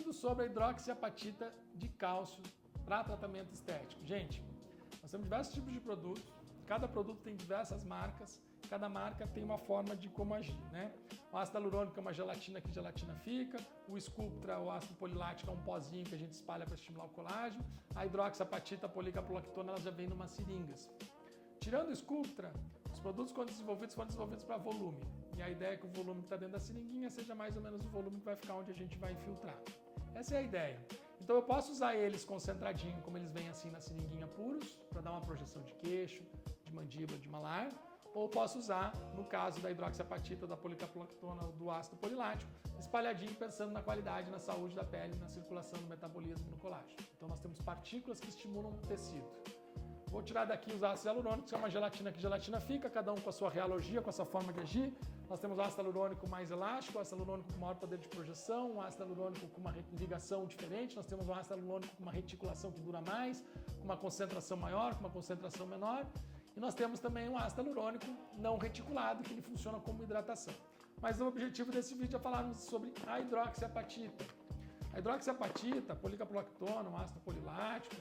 tudo sobre a hidroxiapatita de cálcio para tratamento estético. Gente, nós temos diversos tipos de produtos, cada produto tem diversas marcas, cada marca tem uma forma de como agir, né? O ácido hialurônico é uma gelatina que gelatina fica, o Sculptra, o ácido polilático, é um pozinho que a gente espalha para estimular o colágeno, a hidroxiapatita, a policaprolactona, elas já vêm numas seringas. Tirando o Sculptra, os produtos quando desenvolvidos foram desenvolvidos para volume, e a ideia é que o volume que está dentro da seringuinha seja mais ou menos o volume que vai ficar onde a gente vai infiltrar. Essa é a ideia. Então eu posso usar eles concentradinho, como eles vêm assim na seringuinha puros, para dar uma projeção de queixo, de mandíbula, de malar, ou posso usar, no caso da hidroxiapatita, da policaprolactona ou do ácido polilático, espalhadinho pensando na qualidade, na saúde da pele, na circulação, no metabolismo, no colágeno. Então nós temos partículas que estimulam o tecido. Vou tirar daqui os ácidos hialurônicos, que é uma gelatina que gelatina fica, cada um com a sua realogia, com a sua forma de agir. Nós temos o ácido hialurônico mais elástico, o ácido hialurônico com maior poder de projeção, o ácido hialurônico com uma ligação diferente, nós temos o ácido hialurônico com uma reticulação que dura mais, com uma concentração maior, com uma concentração menor. E nós temos também um ácido hialurônico não reticulado, que ele funciona como hidratação. Mas o objetivo desse vídeo é falarmos sobre a hidroxiapatita. A hidroxiapatita, a policaprolactona, o ácido polilático,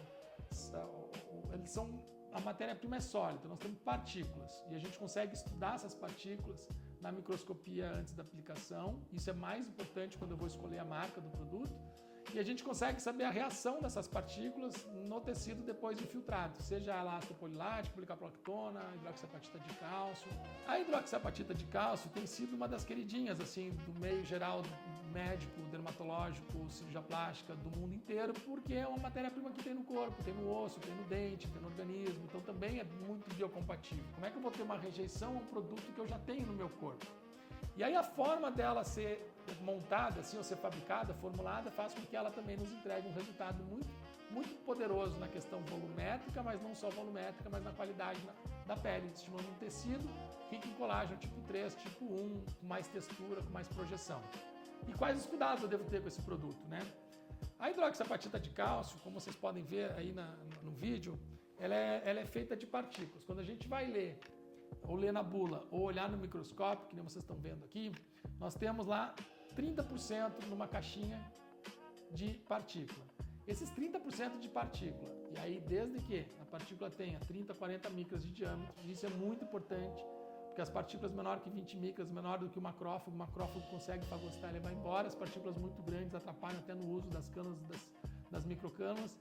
eles são, a matéria-prima é sólida, nós temos partículas e a gente consegue estudar essas partículas na microscopia antes da aplicação. Isso é mais importante quando eu vou escolher a marca do produto. E a gente consegue saber a reação dessas partículas no tecido depois de filtrado, seja ela ácido polilático, policaprolactona, hidroxiapatita de cálcio. A hidroxiapatita de cálcio tem sido uma das queridinhas assim do meio geral médico, dermatológico, cirurgia plástica do mundo inteiro, porque é uma matéria-prima que tem no corpo, tem no osso, tem no dente, tem no organismo, então também é muito biocompatível. Como é que eu vou ter uma rejeição a um produto que eu já tenho no meu corpo? E aí a forma dela ser montada, assim, ou ser fabricada, formulada, faz com que ela também nos entregue um resultado muito poderoso na questão volumétrica, mas não só volumétrica, mas na qualidade da pele, estimulando um tecido rico em colágeno tipo 3, tipo 1, com mais textura, com mais projeção. E quais os cuidados eu devo ter com esse produto, né? A hidroxiapatita de cálcio, como vocês podem ver aí no vídeo, ela é feita de partículas. Quando a gente vai ler ou ler na bula, ou olhar no microscópio, que nem vocês estão vendo aqui, nós temos lá 30% numa caixinha de partícula. Esses 30% de partícula, e aí desde que a partícula tenha 30, 40 micras de diâmetro, isso é muito importante, porque as partículas menor que 20 micras, menor do que o macrófago consegue fagocitar e levar embora, as partículas muito grandes atrapalham até no uso das cânulas, das microcânulas.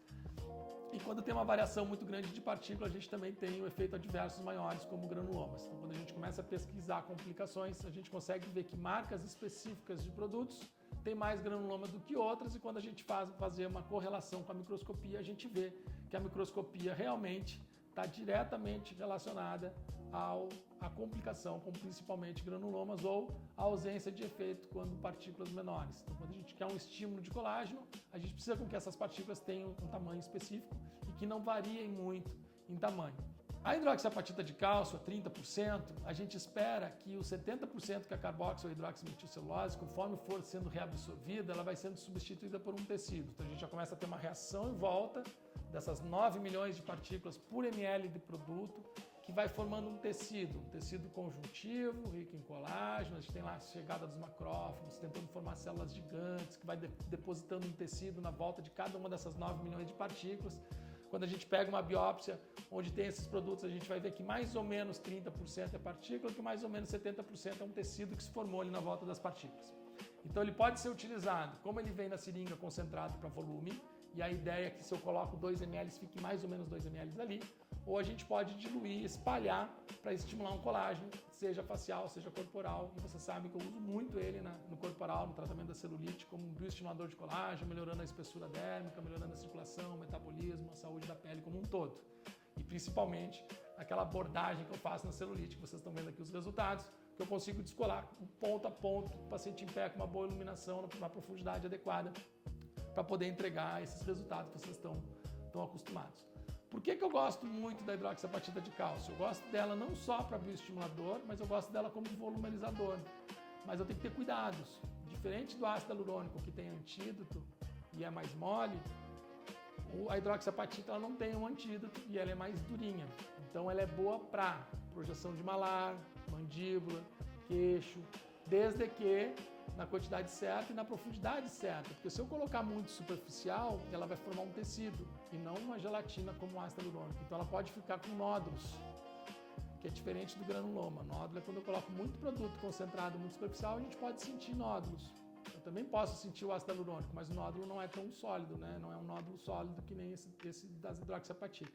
E quando tem uma variação muito grande de partícula, a gente também tem o efeito adversos maiores, como granulomas. Então, quando a gente começa a pesquisar complicações, a gente consegue ver que marcas específicas de produtos têm mais granuloma do que outras, e quando a gente fazer uma correlação com a microscopia, a gente vê que a microscopia realmente está diretamente relacionada à complicação, como principalmente granulomas ou a ausência de efeito quando partículas menores. Então, quando a gente quer um estímulo de colágeno, a gente precisa com que essas partículas tenham um tamanho específico e que não variem muito em tamanho. A hidroxiapatita de cálcio, a 30%, a gente espera que os 70% que é a carboxil ou hidroximetilcelulose, conforme for sendo reabsorvida, ela vai sendo substituída por um tecido. Então a gente já começa a ter uma reação em volta dessas 9 milhões de partículas por ml de produto, que vai formando um tecido conjuntivo, rico em colágeno. A gente tem lá a chegada dos macrófagos, tentando formar células gigantes, que vai depositando um tecido na volta de cada uma dessas 9 milhões de partículas. Quando a gente pega uma biópsia onde tem esses produtos, a gente vai ver que mais ou menos 30% é partícula, que mais ou menos 70% é um tecido que se formou ali na volta das partículas. Então ele pode ser utilizado, como ele vem na seringa concentrado para volume, e a ideia é que se eu coloco 2 ml, fique mais ou menos 2 ml ali, ou a gente pode diluir, espalhar para estimular um colágeno, seja facial, seja corporal, e você sabe que eu uso muito ele no corporal, no tratamento da celulite, como um bioestimulador de colágeno, melhorando a espessura dérmica, melhorando a circulação, o metabolismo, a saúde da pele como um todo. E principalmente aquela abordagem que eu faço na celulite, que vocês estão vendo aqui os resultados, que eu consigo descolar ponto a ponto, o paciente em pé com uma boa iluminação, numa profundidade adequada, para poder entregar esses resultados que vocês estão acostumados. Por que eu gosto muito da hidroxiapatita de cálcio? Eu gosto dela não só para bioestimulador, mas eu gosto dela como volumerizador. Mas eu tenho que ter cuidados. Diferente do ácido hialurônico, que tem antídoto e é mais mole, a hidroxiapatita ela não tem um antídoto e ela é mais durinha. Então ela é boa para projeção de malar, mandíbula, queixo, desde que na quantidade certa e na profundidade certa, porque se eu colocar muito superficial, ela vai formar um tecido e não uma gelatina como o ácido hialurônico. Então ela pode ficar com nódulos, que é diferente do granuloma. Nódulo é quando eu coloco muito produto concentrado, muito superficial, a gente pode sentir nódulos. Eu também posso sentir o ácido hialurônico, mas o nódulo não é tão sólido, né? Não é um nódulo sólido que nem esse das hidroxiapatita.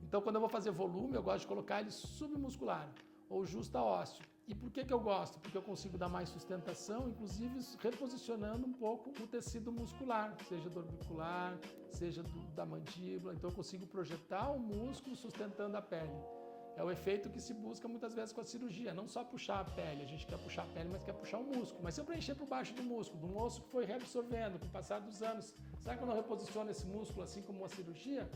Então, quando eu vou fazer volume, eu gosto de colocar ele submuscular ou justa ósseo. E por que eu gosto? Porque eu consigo dar mais sustentação, inclusive reposicionando um pouco o tecido muscular, seja do orbicular, seja da mandíbula. Então, eu consigo projetar o músculo sustentando a pele. É o efeito que se busca muitas vezes com a cirurgia, não só puxar a pele, a gente quer puxar a pele, mas quer puxar o músculo. Mas se eu preencher por baixo do músculo, de um osso que foi reabsorvendo com o passar dos anos, será que eu não reposiciono esse músculo assim como uma cirurgia?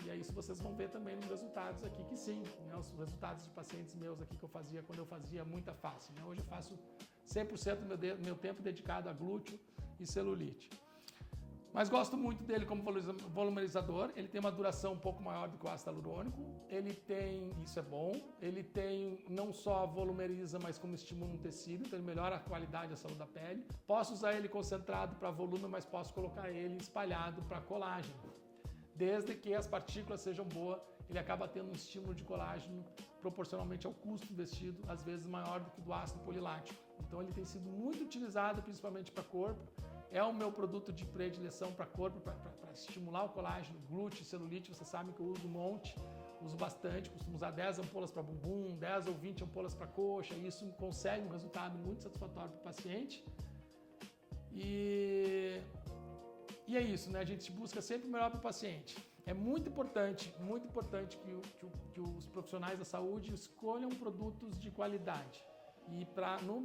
E é isso que vocês vão ver também nos resultados aqui, que sim, né? Os resultados de pacientes meus aqui que eu fazia quando eu fazia muita face, né? Hoje eu faço 100% do meu tempo dedicado a glúteo e celulite. Mas gosto muito dele como volumerizador, ele tem uma duração um pouco maior do que o ácido hialurônico, ele tem, isso é bom, ele tem não só volumeriza, mas como estimula um tecido, então ele melhora a qualidade da saúde da pele. Posso usar ele concentrado para volume, mas posso colocar ele espalhado para colágeno. Desde que as partículas sejam boas, ele acaba tendo um estímulo de colágeno proporcionalmente ao custo investido, às vezes maior do que do ácido polilático. Então ele tem sido muito utilizado principalmente para corpo. É o meu produto de predileção para corpo, para estimular o colágeno, glúteo, celulite. Você sabe que eu uso um monte, uso bastante, costumo usar 10 ampolas para bumbum, 10 ou 20 ampolas para coxa, e isso consegue um resultado muito satisfatório para o paciente. E é isso, né? A gente busca sempre o melhor para o paciente. É muito importante que os profissionais da saúde escolham produtos de qualidade. E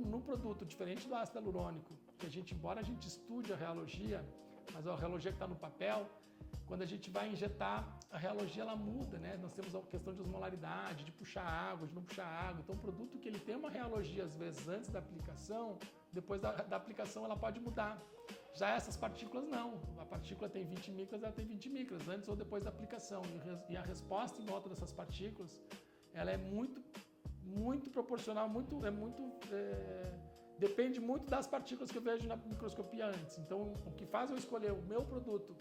no produto, diferente do ácido hialurônico, que embora a gente estude a realogia, mas a realogia que está no papel, quando a gente vai injetar, a realogia ela muda, né? Nós temos a questão de osmolaridade, de puxar água, de não puxar água. Então, o produto que ele tem uma realogia, às vezes, antes da aplicação, depois da aplicação ela pode mudar. Já essas partículas não. A partícula tem 20 micras, ela tem 20 micras, antes ou depois da aplicação. E a resposta em volta dessas partículas, ela é muito proporcional, depende muito das partículas que eu vejo na microscopia antes. Então, o que faz eu escolher o meu produto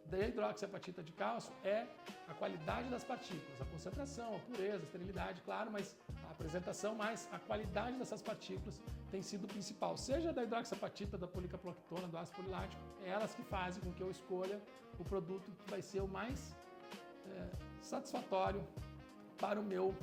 da hidroxiapatita de cálcio é a qualidade das partículas, a concentração, a pureza, a esterilidade, claro, mas a apresentação, mais a qualidade dessas partículas tem sido o principal. Seja da hidroxiapatita, da policaprolactona, do ácido polilático, é elas que fazem com que eu escolha o produto que vai ser o mais satisfatório para o meu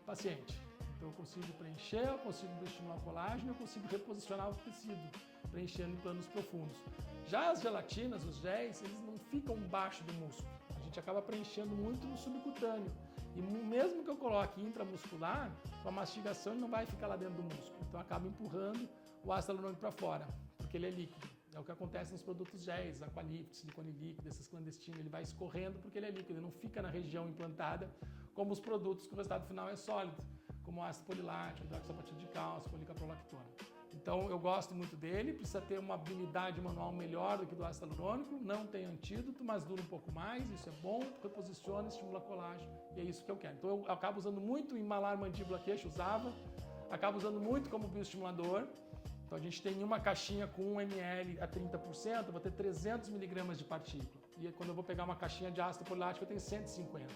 paciente. Então eu consigo preencher, eu consigo estimular o colágeno, eu consigo reposicionar o tecido, preenchendo em planos profundos. Já as gelatinas, os géis, eles não ficam embaixo do músculo. A gente acaba preenchendo muito no subcutâneo. E mesmo que eu coloque intramuscular, com a mastigação ele não vai ficar lá dentro do músculo. Então acaba empurrando o ácido hialurônico para fora, porque ele é líquido. É o que acontece nos produtos géis, aqualift, silicone líquido, esses clandestinos. Ele vai escorrendo porque ele é líquido, ele não fica na região implantada, como os produtos que o resultado final é sólido, como o ácido polilático, hidroxiapatita de cálcio, policaprolactona. Então eu gosto muito dele, precisa ter uma habilidade manual melhor do que do ácido hialurônico, não tem antídoto, mas dura um pouco mais, isso é bom, reposiciona, estimula colágeno, e é isso que eu quero. Então eu acabo usando muito em malar, mandíbula, queixo, usava, acabo usando muito como bioestimulador. Então a gente tem uma caixinha com 1 ml a 30%, eu vou ter 300 miligramas de partícula. E quando eu vou pegar uma caixinha de ácido polilático, eu tenho 150.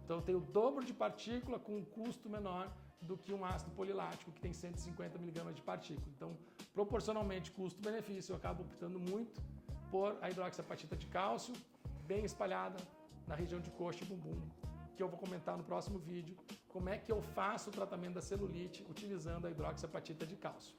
Então eu tenho o dobro de partícula com um custo menor do que um ácido polilático, que tem 150 miligramas de partícula. Então, proporcionalmente, custo-benefício, eu acabo optando muito por a hidroxiapatita de cálcio, bem espalhada na região de coxa e bumbum, que eu vou comentar no próximo vídeo, como é que eu faço o tratamento da celulite utilizando a hidroxiapatita de cálcio.